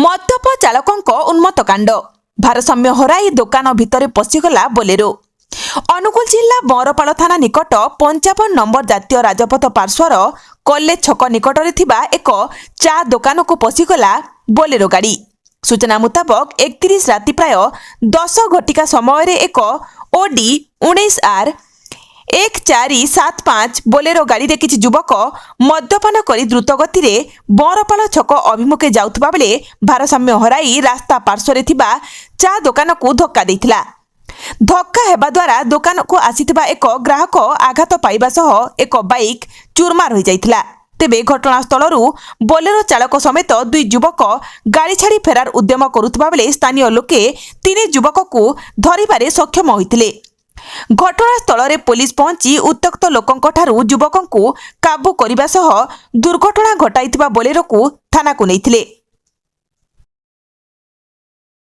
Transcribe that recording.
मद्यप चालकଙ୍କ उन्मत्त कांड भारसाम्य हराई दुकान भितर पशिगला बोलेरो। अनुगुल जिला बरपाल थाना निकट 55 नंबर जातीय राजपथ पार्श्वर कलेज छक निकट एक चा दुकान को पशिगला बोलेरो गाड़ी। सूचना मुताबक 31 राति प्राय 10 घटिका समय एक ओडी 19R 1475 बोलेरो गाड़ी रे किछि युवक मद्यपान करी द्रुत गति रे बरपाल छक अभिमुखे जाउथबा बेले भारसाम्य हराई रास्ता पार्श्वर थिबा चा दुकान को धक्का देइथिला। धक्का हेबा द्वारा दुकान को आसीथिबा एक ग्राहक आघात पाइबा सह एक बाइक चूरमार हो जाइथिला। तेबे घटनास्थल बोलेरो चालक समेत दुई युवक गाड़ी छाड़ी फेरार उद्यम करुथबा बेले स्थानीय लोके तीन युवक को धरिबारे सक्षम होइथिले। घटनास्थल में पुलिस पहुंची उत्त्यक्त लोकंक ठारू युवक को काबू करने दुर्घटना घटाई बोलेरो को थाना को नैथिले।